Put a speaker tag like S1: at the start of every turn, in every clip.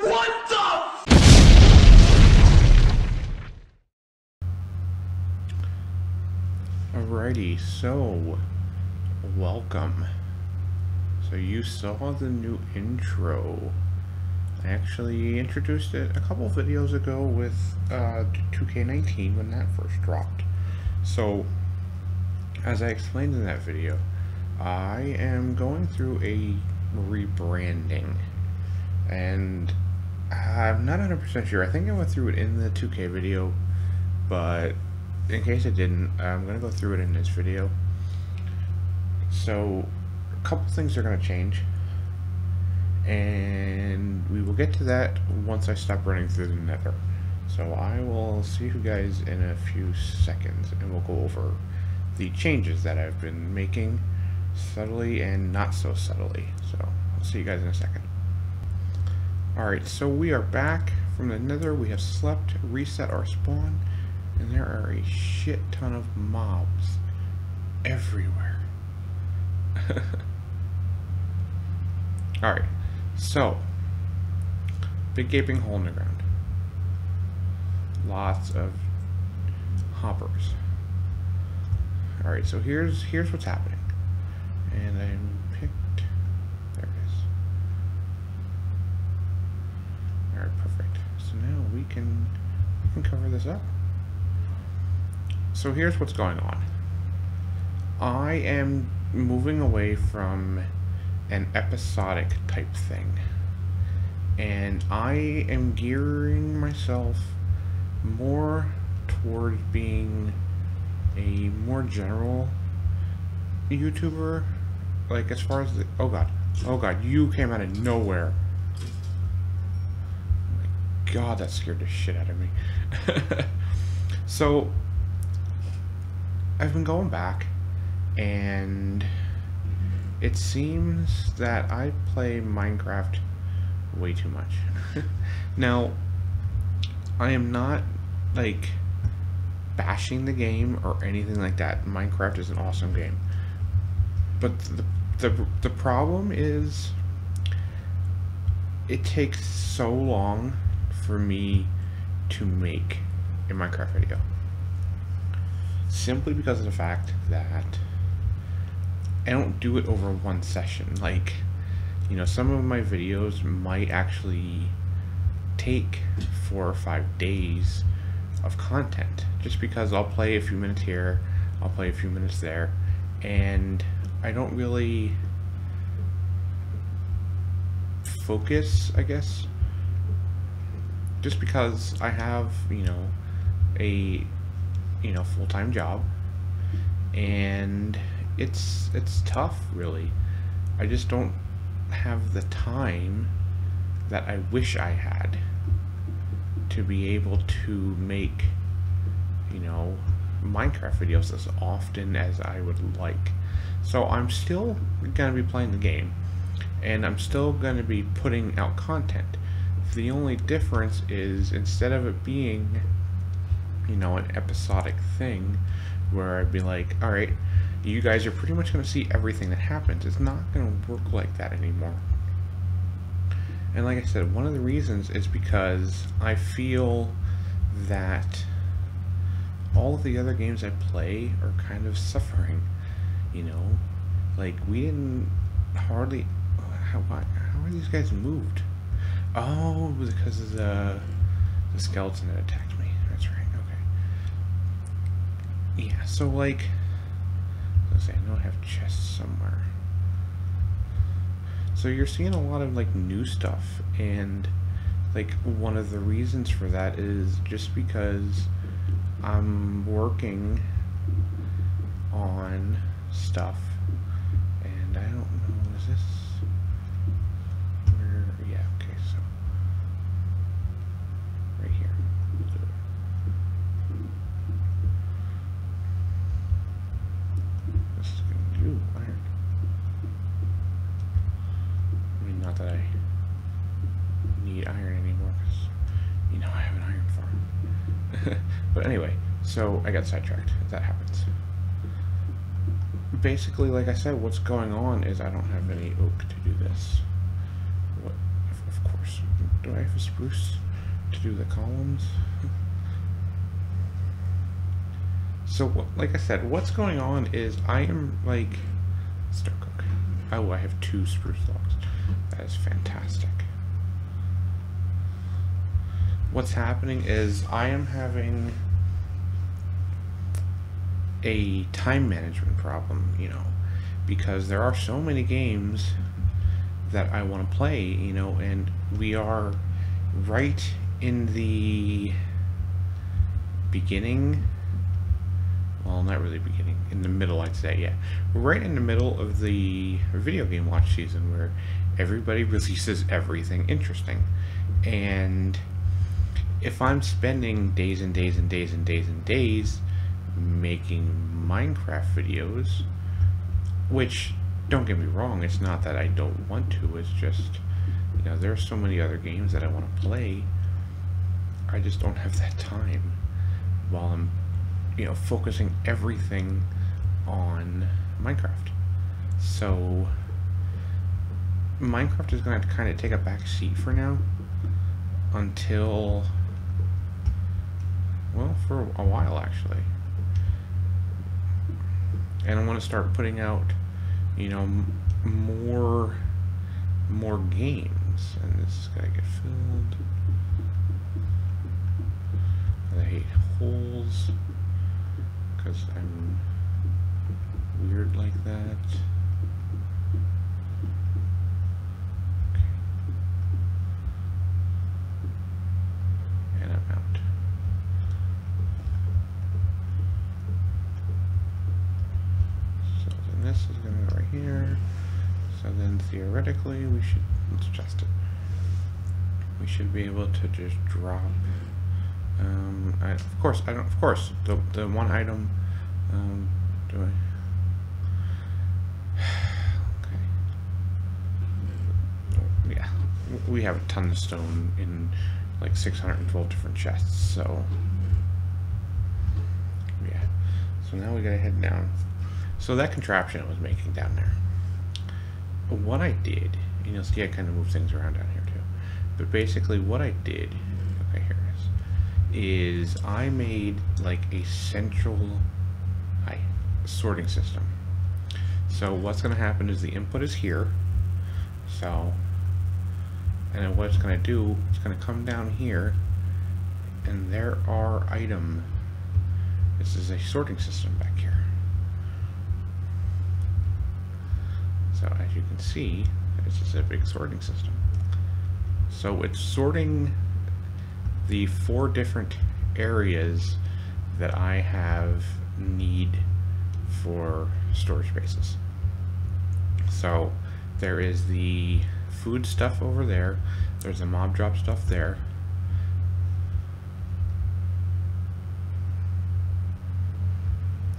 S1: What the
S2: Alrighty, so welcome. So you saw the new intro. I actually introduced it a couple videos ago with 2K19 when that first dropped. So as I explained in that video, I am going through a rebranding, and I'm not 100% sure. I think I went through it in the 2K video, but in case I didn't, I'm going to go through it in this video. So a couple things are going to change, and we will get to that once I stop running through the nether. So I will see you guys in a few seconds, and we'll go over the changes that I've been making subtly and not so subtly. So I'll see you guys in a second. Alright, so we are back from the nether. We have slept, reset our spawn, and there are a shit ton of mobs everywhere. Alright, so big gaping hole in the ground. Lots of hoppers. Alright, so here's what's happening. And I'm picked. There it is. Alright, perfect. So now we can cover this up. So here's what's going on. I am moving away from an episodic type thing, and I am gearing myself more toward being a more general YouTuber. Like, as far as the oh god, you came out of nowhere. Oh my god, that scared the shit out of me. So I've been going back, and it seems that I play Minecraft way too much. Now, I am not, like, bashing the game or anything like that. Minecraft is an awesome game. But the problem is, it takes so long for me to make a Minecraft video. Simply because of the fact that I don't do it over one session. Like, you know, some of my videos might actually take 4 or 5 days of content, just because I'll play a few minutes here, I'll play a few minutes there, and I don't really focus, I guess, just because I have, you know, a full-time job, and it's tough, really. I just don't have the time that I wish I had to be able to make, you know, Minecraft videos as often as I would like. So I'm still gonna be playing the game, and I'm still gonna be putting out content. The only difference is, instead of it being, you know, an episodic thing where I'd be like, alright, you guys are pretty much going to see everything that happens, it's not going to work like that anymore. And like I said, one of the reasons is because I feel that all of the other games I play are kind of suffering, you know? Like, we didn't hardly... How are these guys moved? Oh, it was because of the skeleton that attacked me. That's right, okay. Yeah, so, like, let's say I know I have chests somewhere. So you're seeing a lot of, like, new stuff, and, like, one of the reasons for that is just because I'm working on stuff, and I don't know, is this where, yeah, okay, so right here. This is gonna do iron. I mean, not that I need iron anymore, because, you know, I have an iron farm. But anyway, so I got sidetracked. That happens. Basically, like I said, what's going on is I don't have any oak to do this. What? Of course Do I have a spruce to do the columns? So, like I said, what's going on is I am like start cook. Oh, I have 2 spruce logs. That is fantastic. What's happening is I am having a time management problem, you know, because there are so many games that I want to play, you know, and we are right in the beginning. Well, not really beginning, in the middle, I'd say, yeah. We're right in the middle of the video game watch season where everybody releases everything interesting. And if I'm spending days and days and days and days and days making Minecraft videos, which, don't get me wrong, it's not that I don't want to, it's just, you know, there are so many other games that I want to play. I just don't have that time while I'm, you know, focusing everything on Minecraft. So Minecraft is going to kind of take a back seat for now until, well, for a while actually. And I want to start putting out, you know, more games, and this is gonna get filled. I hate holes because I'm weird like that. Okay. And I'm out. So then this is gonna go right here. So then theoretically we should, let's adjust it. We should be able to just drop, of course, the one item, do I? Okay. Yeah, we have a ton of stone in like 612 different chests, so yeah. So now we gotta head down. So that contraption I was making down there, what I did, and you'll see I kind of move things around down here too, but basically what I did, okay, here it is I made like a central sorting system. So what's going to happen is the input is here, so, and then what it's going to do, it's going to come down here, and there are items. This is a sorting system back here. So as you can see, this is a big sorting system. So it's sorting the 4 different areas that I have need for storage spaces. So there is the food stuff over there, there's the mob drop stuff there,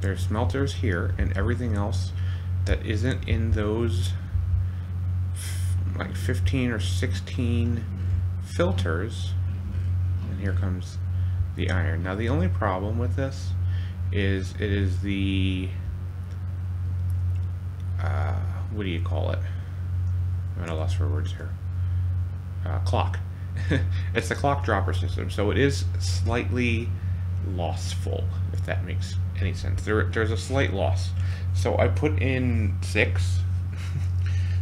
S2: there's smelters here, and everything else that isn't in those like 15 or 16 filters. And here comes the iron. Now the only problem with this is it is the what do you call it? I'm at a loss for words here. Clock. It's the clock dropper system, so it is slightly lossful, if that makes any sense. There's a slight loss. So I put in 6,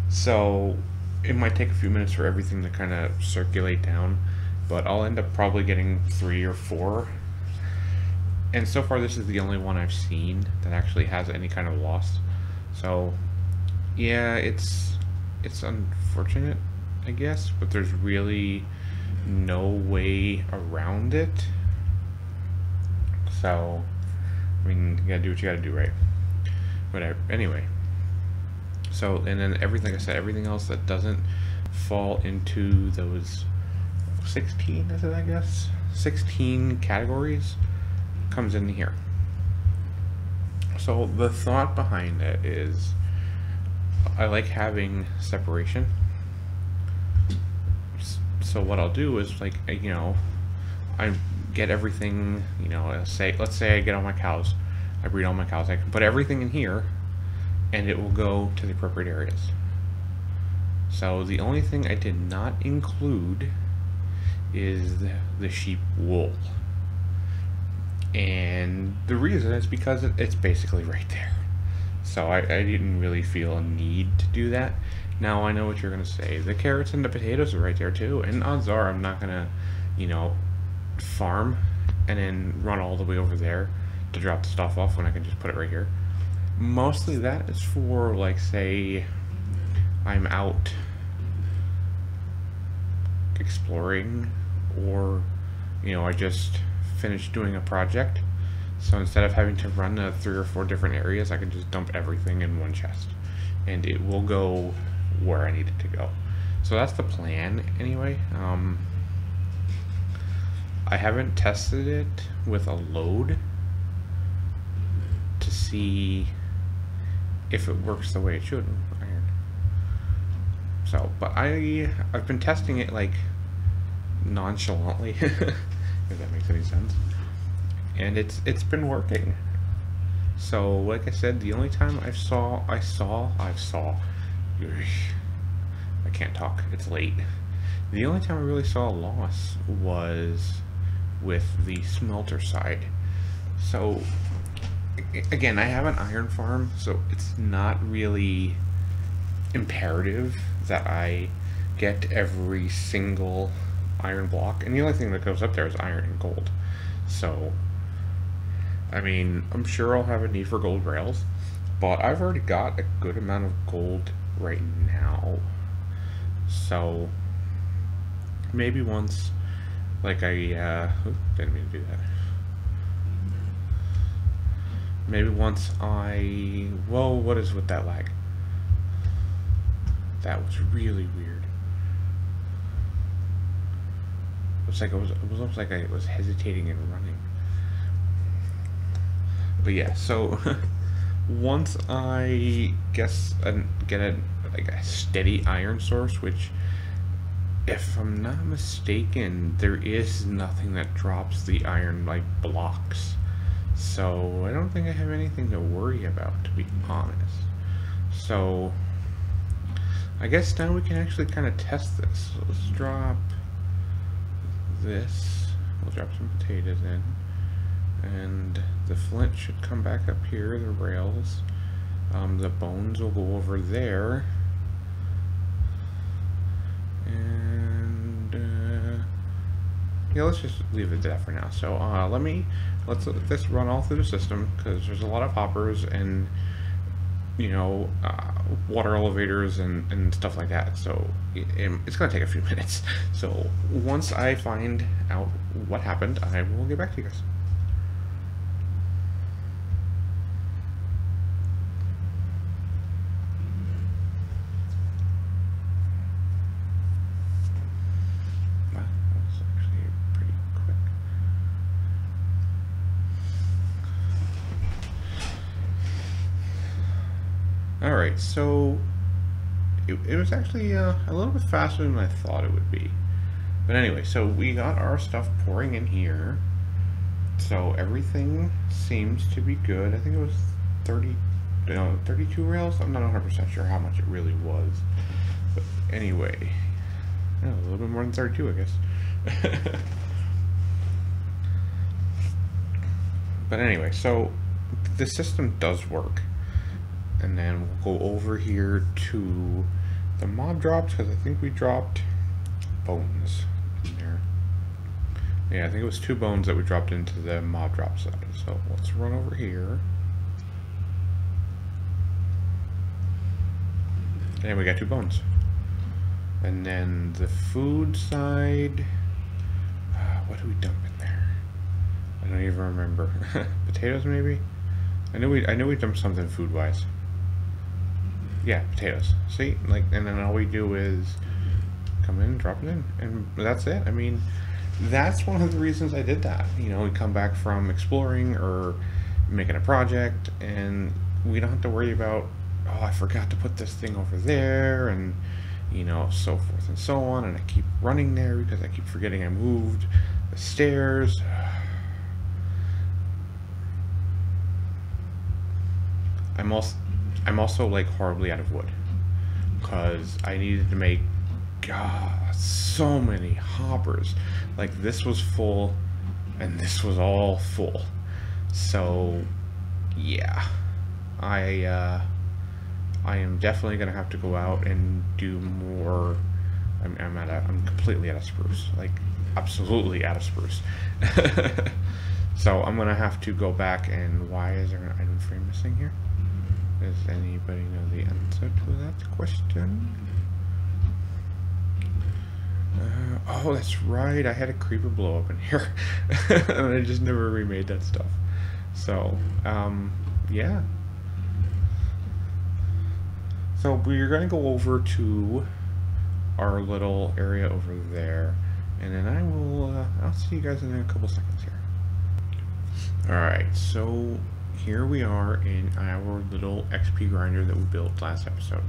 S2: so it might take a few minutes for everything to kind of circulate down, but I'll end up probably getting 3 or 4. And so far this is the only one I've seen that actually has any kind of loss. So yeah, it's unfortunate, I guess, but there's really no way around it. So I mean, you gotta do what you gotta do, right? Whatever. Anyway, so, and then everything, like I said, everything else that doesn't fall into those 16, is it, I guess? 16 categories comes in here. So the thought behind it is I like having separation. So what I'll do is, like, you know, I get everything, you know, let's say I get all my cows, I breed all my cows, I can put everything in here and it will go to the appropriate areas. So the only thing I did not include is the sheep wool. And the reason is because it's basically right there. So I didn't really feel a need to do that. Now I know what you're going to say. The carrots and the potatoes are right there too. And odds are I'm not going to, you know, farm and then run all the way over there to drop the stuff off when I can just put it right here. Mostly that is for, like, say I'm out exploring, or, you know, I just finished doing a project. So instead of having to run 3 or 4 different areas, I can just dump everything in one chest and it will go where I need it to go. So that's the plan anyway. I haven't tested it with a load to see if it works the way it should. Iron. So, but I've been testing it like nonchalantly, if that makes any sense, and it's been working. So, like I said, the only time I can't talk. It's late. The only time I really saw a loss was with the smelter side. So again, I have an iron farm, so it's not really imperative that I get every single iron block, and the only thing that goes up there is iron and gold. So I mean, I'm sure I'll have a need for gold rails, but I've already got a good amount of gold right now. So maybe once, like didn't mean to do that. Maybe once whoa, what is with that lag? That was really weird. Looks like it looks like I was hesitating and running. But yeah, so once I guess get a steady iron source, which, if I'm not mistaken, there is nothing that drops the iron like blocks. So I don't think I have anything to worry about, to be honest. So I guess now we can actually kind of test this. So let's drop this. We'll drop some potatoes in. And the flint should come back up here, the rails. The bones will go over there. And yeah, let's just leave it there for now. So let's let this run all through the system, because there's a lot of hoppers and, you know, water elevators and stuff like that. So it's gonna take a few minutes. So once I find out what happened, I will get back to you guys. Alright, so it was actually a little bit faster than I thought it would be. But anyway, so we got our stuff pouring in here. So everything seems to be good. I think it was 32 rails. I'm not 100% sure how much it really was. But anyway, yeah, a little bit more than 32, I guess. But anyway, so the system does work. And then we'll go over here to the mob drops, because I think we dropped bones in there. Yeah, I think it was 2 bones that we dropped into the mob drop side. So let's run over here. And we got 2 bones. And then the food side, what do we dump in there? I don't even remember. Potatoes, maybe? I know we dumped something food-wise. Yeah, potatoes. See, like, and then all we do is come in, drop it in, and that's it. I mean, that's one of the reasons I did that. You know, we come back from exploring or making a project, and we don't have to worry about, oh, I forgot to put this thing over there, and, you know, so forth and so on. And I keep running there because I keep forgetting I moved the stairs. I'm also like horribly out of wood. because I needed to make so many hoppers. Like, this was full and this was all full. So yeah, I am definitely gonna have to go out and do more. I'm completely out of spruce, like absolutely out of spruce. So I'm gonna have to go back. And why is there an item frame missing here? Does anybody know the answer to that question? Oh, that's right. I had a creeper blow up in here, and I just never remade that stuff. So, yeah. So we're gonna go over to our little area over there, and then I'll see you guys in a couple seconds here. Alright, so here we are in our little XP grinder that we built last episode.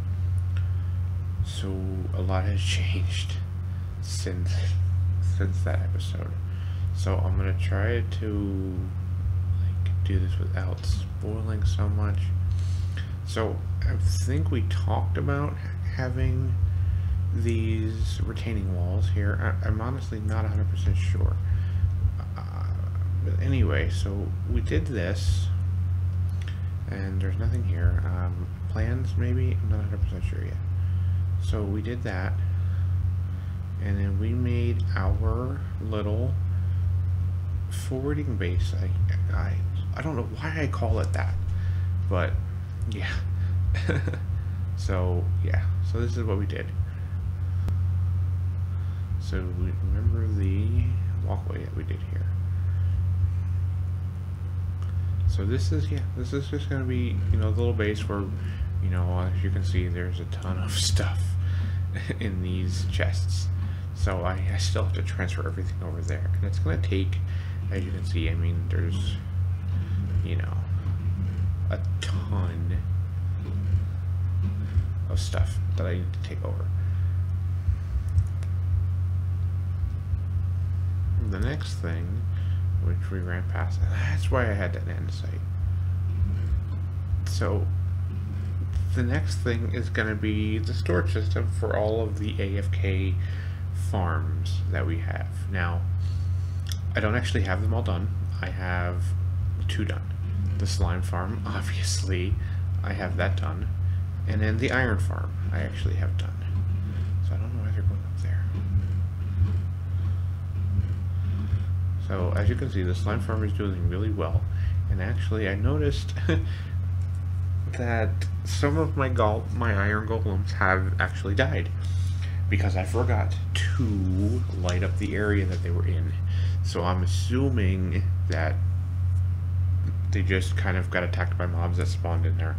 S2: So a lot has changed since that episode. So I'm gonna try to do this without spoiling so much. So I think we talked about having these retaining walls here. I'm honestly not 100% sure. But anyway, so we did this, and there's nothing here. Plans, maybe? I'm not 100% sure yet. So we did that, and then we made our little forwarding base. I don't know why I call it that, but yeah. So yeah, so this is what we did. So we remember the walkway that we did here. So this is just gonna be, the little base where, as you can see, there's a ton of stuff in these chests. So I still have to transfer everything over there, and it's gonna take, as you can see, I mean, there's, a ton of stuff that I need to take over. The next thing, which we ran past, and that's why I had that andesite. So the next thing is going to be the storage system for all of the AFK farms that we have. Now, I don't actually have them all done. I have 2 done. The slime farm, obviously, I have that done. And then the iron farm, I actually have done. So I don't know why they're going up there. So as you can see, the slime farm is doing really well. And actually, I noticed that some of my iron golems have actually died because I forgot to light up the area that they were in. So I'm assuming that they just kind of got attacked by mobs that spawned in there,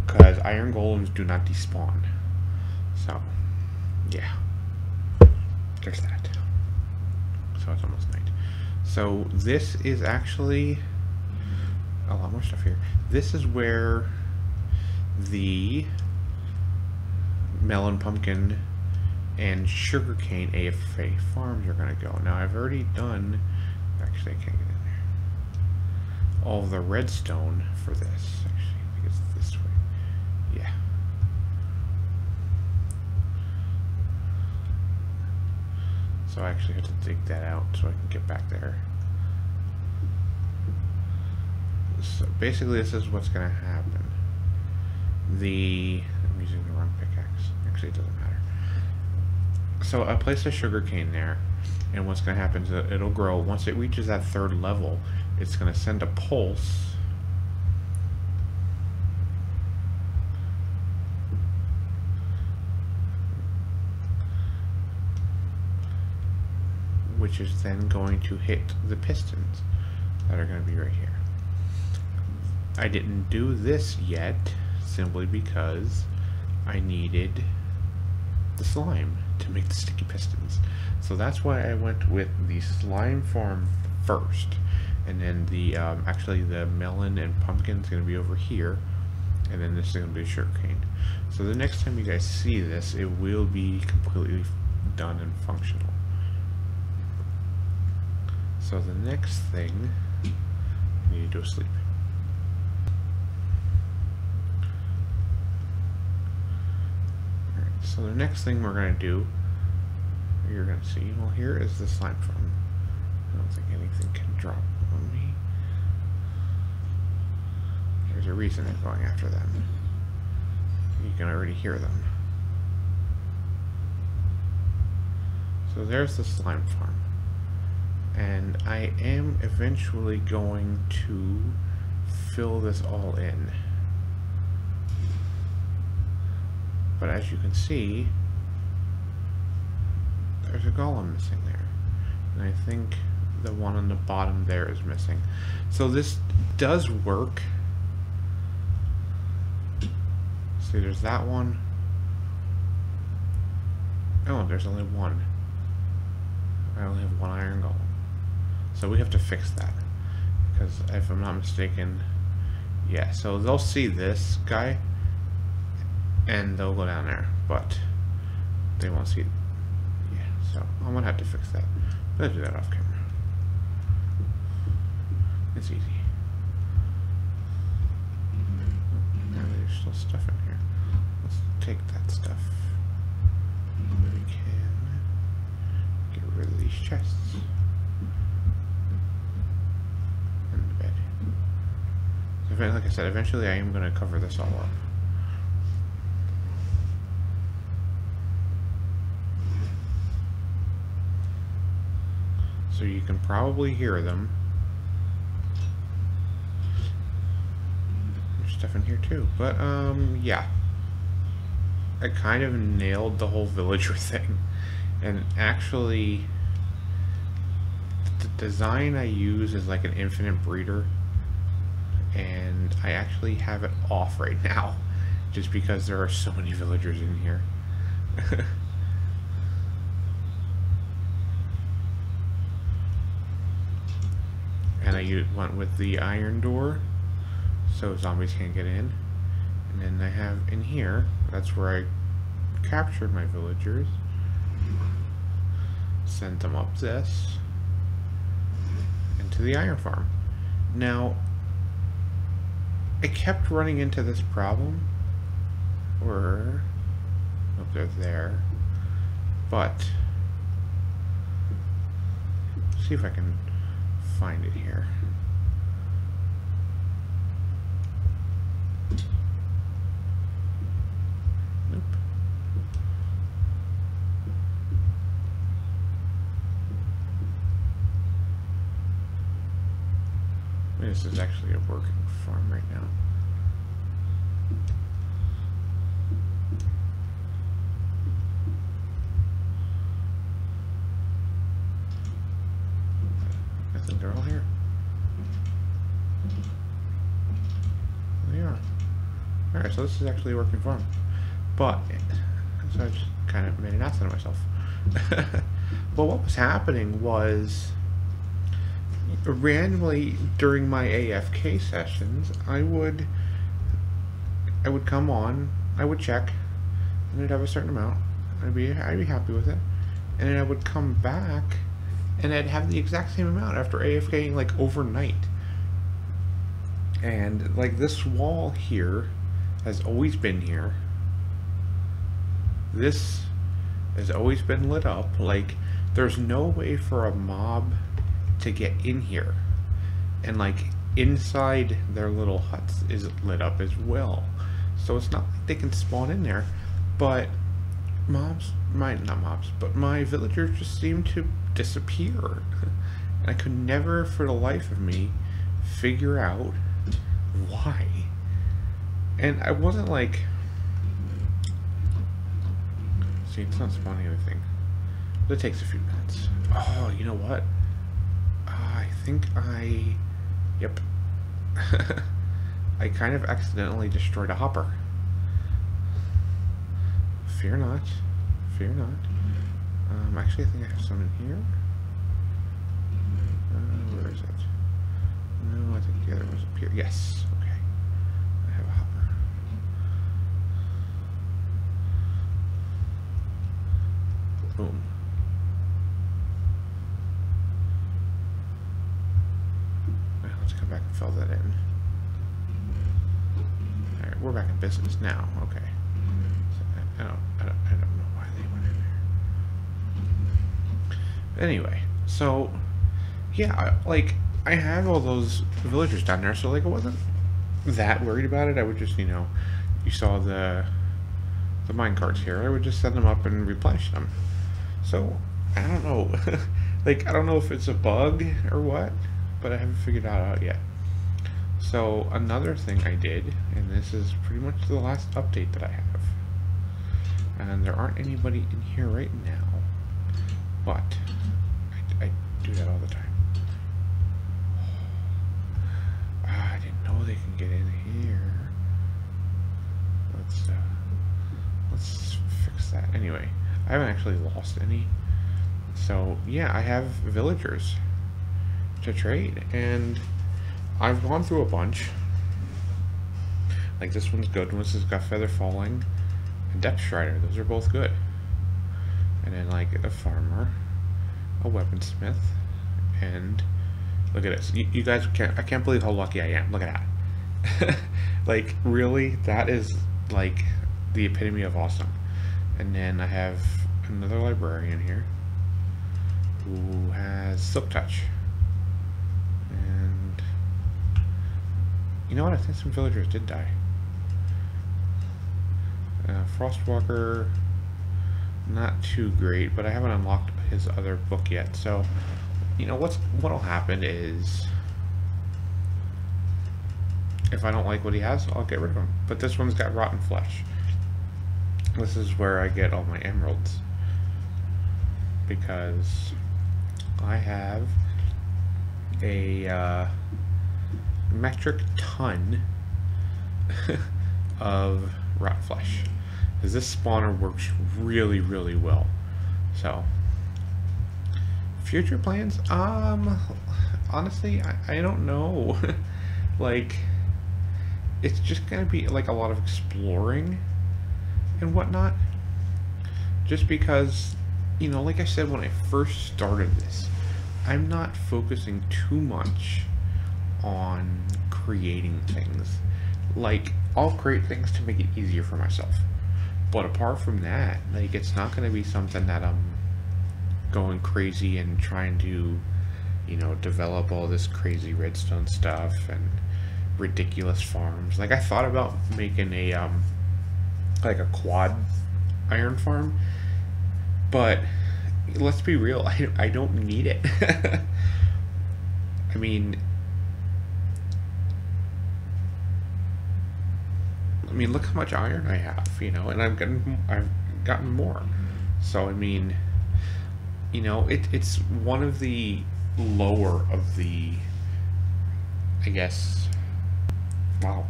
S2: because iron golems do not despawn. So yeah, there's that. So it's almost night. So this is actually a lot more stuff here. This is where the melon, pumpkin, and sugarcane AFK farms are going to go. Now I've already done, actually I can't get in there, all the redstone for this. Actually, I think it's this way. Yeah. So I actually have to dig that out so I can get back there. So basically this is what's going to happen. I'm using the wrong pickaxe. Actually, it doesn't matter. So I placed a sugar cane there, and what's going to happen is that it'll grow. Once it reaches that 3rd level, it's going to send a pulse which is then going to hit the pistons that are going to be right here. I didn't do this yet simply because I needed the slime to make the sticky pistons. So that's why I went with the slime farm first, and then the actually the melon and pumpkin is going to be over here, and then this is going to be sugarcane. So the next time you guys see this, it will be completely done and functional. So the next thing, I need to go sleep. Alright, So the next thing we're going to do, you're going to see, well, here is the slime farm. I don't think anything can drop on me. There's a reason they're going after them. You can already hear them. So there's the slime farm. And I am eventually going to fill this all in. But as you can see, there's a golem missing there. And I think the one on the bottom there is missing. So this does work. See, there's that one. Oh, there's only one. I only have one iron golem. So we have to fix that. Because if I'm not mistaken, yeah, so they'll see this guy and they'll go down there, but they won't see it. Yeah, so I'm gonna have to fix that. But I'll do that off camera. It's easy. Now there's still stuff in here. Let's take that stuff. We can get rid of these chests. And the bed. So like I said, eventually I am going to cover this all up. So you can probably hear them. There's stuff in here too, but yeah. I kind of nailed the whole villager thing. And actually, the design I use is like an infinite breeder. And I actually have it off right now, just because there are so many villagers in here. And I went with the iron door, so zombies can't get in. And then I have in here, that's where I captured my villagers. Sent them up this, into the iron farm. Now, I kept running into this problem, or, oh, they're there, but, see if I can find it here. Nope. This is actually a working farm right now. I think they're all here. They are. Alright, so this is actually a working farm. But, so I just kind of made an ass out of myself. Well, what was happening was, randomly during my AFK sessions, I would come on, I would check, and I'd have a certain amount. I'd be happy with it, and then I would come back, and I'd have the exact same amount after AFKing like overnight. And like this wall here has always been here. This has always been lit up. Like there's no way for a mob to get in here, and like inside their little huts is lit up as well, so it's not like they can spawn in there. But not mobs, but my villagers just seem to disappear. And I could never for the life of me figure out why. And I wasn't like, see, it's not spawning anything, but it takes a few minutes. Oh, you know what? I think yep. I kind of accidentally destroyed a hopper. Fear not. Fear not. Actually, I think I have some in here. Where is it? No, I think the other one's up here. Yes. Okay. I have a hopper. Boom. Let's come back and fill that in. Alright, we're back in business now. Okay. So I don't Anyway, so yeah, like I had all those villagers down there, so like I wasn't that worried about it. I would just, you saw the mine carts here. I would just send them up and replenish them. So I don't know, like I don't know if it's a bug or what, but I haven't figured that out yet. So another thing I did, and this is pretty much the last update that I have, and there aren't anybody in here right now, but I do that all the time. I didn't know they can get in here. Let's fix that. Anyway, I haven't actually lost any. So yeah, I have villagers to trade, and I've gone through a bunch. Like this one's good. This has got Feather Falling and Depth Strider. Those are both good. And then like a farmer, a weaponsmith, and look at this. You guys I can't believe how lucky I am. Look at that. Like really, that is like the epitome of awesome. And then I have another librarian here who has Silk Touch. And you know what? I think some villagers did die. Frostwalker, not too great, but I haven't unlocked his other book yet. So, you know what'll happen is, if I don't like what he has, I'll get rid of him. But this one's got Rotten Flesh. This is where I get all my emeralds, because I have a metric ton of rotten flesh, because this spawner works really, really well. So future plans, honestly, I don't know. Like, it's just gonna be like a lot of exploring and whatnot, just because, like I said when I first started this, I'm not focusing too much on creating things. Like, I'll create things to make it easier for myself, but apart from that, like, it's not going to be something that I'm going crazy and trying to, develop all this crazy redstone stuff and ridiculous farms. Like, I thought about making a like a quad iron farm, but let's be real, I don't need it. I mean, look how much iron I have, and I've gotten more. So I mean, it's one of the lower of the, I guess. Wow.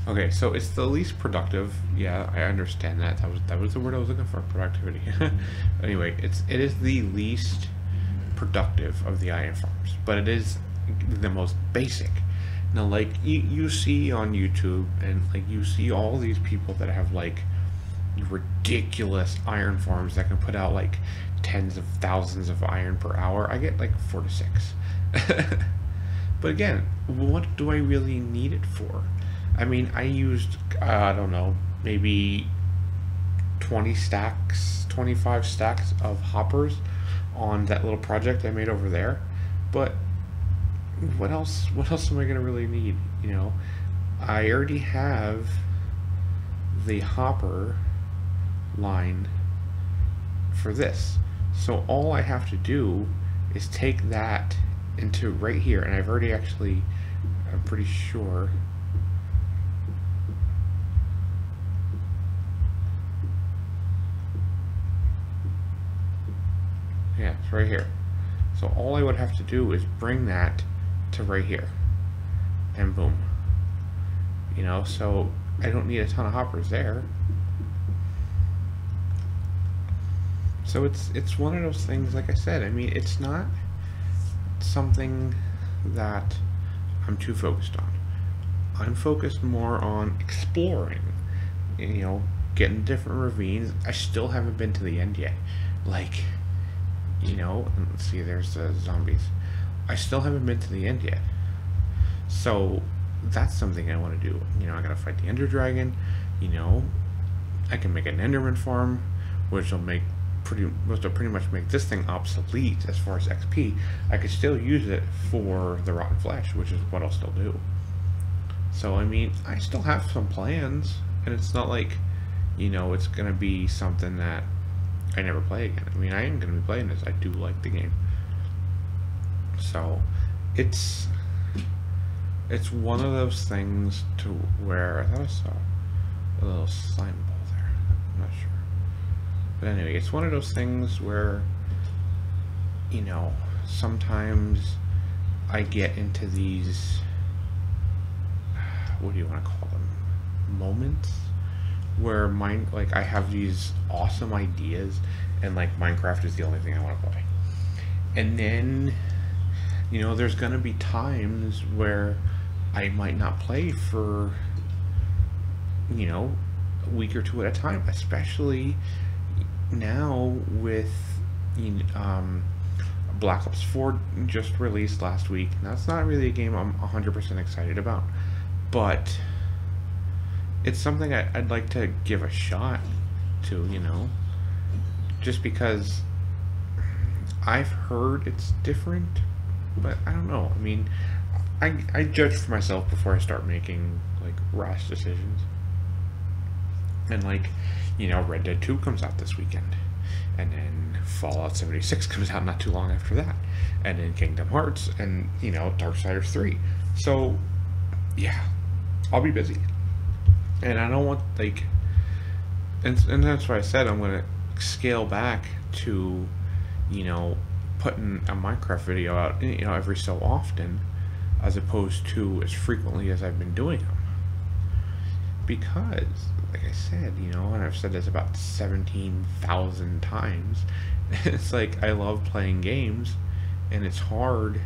S2: Okay, so it's the least productive. Yeah, I understand that. That was the word I was looking for, productivity. Anyway, it is the least productive of the iron farms, but it is the most basic. Now, like, you see on YouTube, and like you see all these people that have like ridiculous iron farms that can put out like tens of thousands of iron per hour. I get like 4 to 6. But again, what do I really need it for? I mean, I used, I don't know, maybe 20 stacks, 25 stacks of hoppers on that little project I made over there. But what else am I gonna really need? I already have the hopper line for this, so all I have to do is take that into right here, and I've already actually, I'm pretty sure, yeah, it's right here. So all I would have to do is bring that to right here, and boom. So I don't need a ton of hoppers there. So it's one of those things, like I said, I mean, it's not something that I'm too focused on. I'm focused more on exploring, getting different ravines. I still haven't been to the end yet. Like, let's see, there's the zombies. I still haven't been to the end yet. So that's something I want to do. I gotta fight the Ender Dragon. I can make an Enderman farm, which will make pretty much make this thing obsolete as far as XP, I could still use it for the Rotten Flesh, which is what I'll still do. So I mean, I still have some plans, and it's not like, you know, it's gonna be something that I never play again. I mean, I am gonna be playing this. I do like the game. So it's one of those things to where I thought I saw a little slime ball there. I'm not sure. But anyway, it's one of those things where, you know, sometimes I get into these, what do you want to call them, moments where like I have these awesome ideas, and like Minecraft is the only thing I want to play. And then, you know, there's gonna be times where I might not play for, you know, a week or two at a time, especially now with, you know, Black Ops 4 just released last week. Now, it's not really a game I'm 100% excited about, but it's something I'd like to give a shot to, you know, just because I've heard it's different, but I don't know. I mean, I judge for myself before I start making, like, rash decisions. And, like, you know, Red Dead 2 comes out this weekend, and then Fallout 76 comes out not too long after that, and then Kingdom Hearts, and, you know, Darksiders 3. So, yeah, I'll be busy. And I don't want, like, and that's why I said I'm going to scale back to, you know, putting a Minecraft video out, you know, every so often, as opposed to as frequently as I've been doing them. Because, like I said, you know, and I've said this about 17,000 times, it's like I love playing games, and it's hard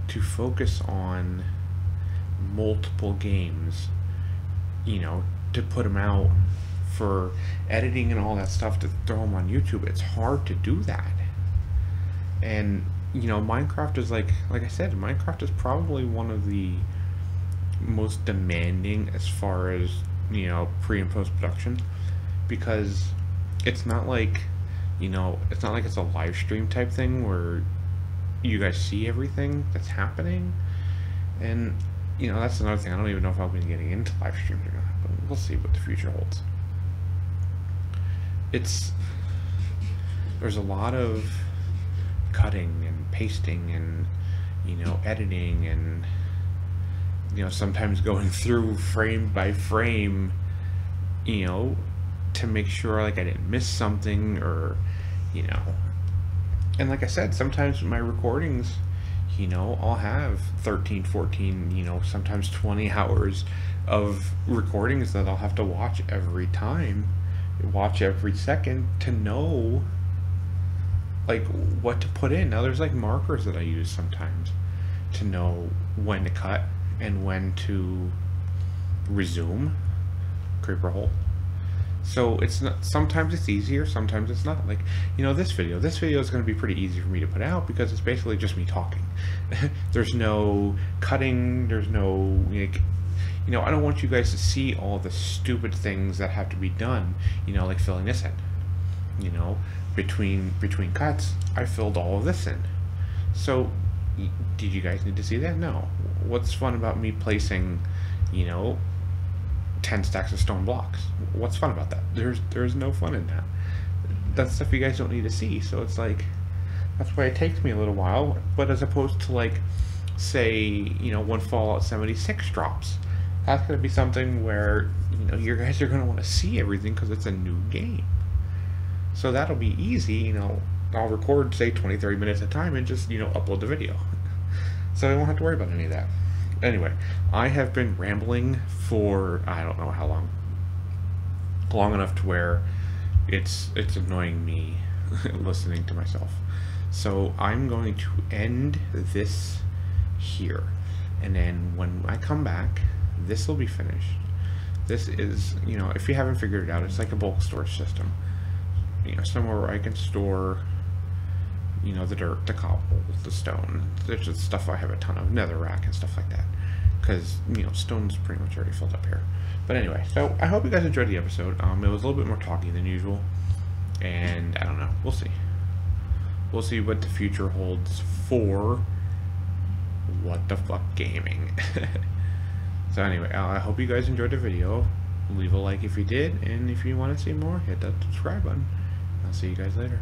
S2: to focus on multiple games, you know, to put them out for editing and all that stuff, to throw them on YouTube. It's hard to do that. And, you know, Minecraft is like I said, Minecraft is probably one of the most demanding as far as, you know, pre and post production, because it's not like, you know, it's not like it's a live stream type thing where you guys see everything that's happening. And, you know, that's another thing. I don't even know if I'll be getting into live streams or not, but we'll see what the future holds. There's a lot of cutting and pasting and, you know, editing and, you know, sometimes going through frame by frame, you know, to make sure, like, I didn't miss something, or, you know, and like I said, sometimes my recordings, you know, I'll have 13, 14, you know, sometimes 20 hours of recordings that I'll have to watch every time, watch every second, to know, like, what to put in. Now, there's, like, markers that I use sometimes to know when to cut and when to resume. Creeper hole. So it's not, sometimes it's easier, sometimes it's not. Like, you know, this video is going to be pretty easy for me to put out because it's basically just me talking. There's no cutting, there's no, like, you know, I don't want you guys to see all the stupid things that have to be done, you know, like filling this in. You know, between cuts, I filled all of this in. So, did you guys need to see that? No. What's fun about me placing, you know, 10 stacks of stone blocks? What's fun about that? There's no fun in that. That's stuff you guys don't need to see. So it's like, that's why it takes me a little while. But as opposed to, like, say, you know, when Fallout 76 drops, that's going to be something where, you know, you guys are going to want to see everything because it's a new game. So that'll be easy. You know, I'll record, say, 20-30 minutes at a time and just, you know, upload the video. So I won't have to worry about any of that. Anyway, I have been rambling for, I don't know how long. Long enough to where it's annoying me listening to myself. So I'm going to end this here. And then when I come back, this will be finished. This is, you know, if you haven't figured it out, it's like a bulk storage system. You know, somewhere where I can store, you know, the dirt, the cobble, the stone. There's just stuff I have a ton of, netherrack and stuff like that. Because, you know, stone's pretty much already filled up here. But anyway, so I hope you guys enjoyed the episode. It was a little bit more talky than usual. And I don't know. We'll see. We'll see what the future holds for What the Fuck Gaming. So anyway, I hope you guys enjoyed the video. Leave a like if you did, and if you want to see more, hit that subscribe button. I'll see you guys later.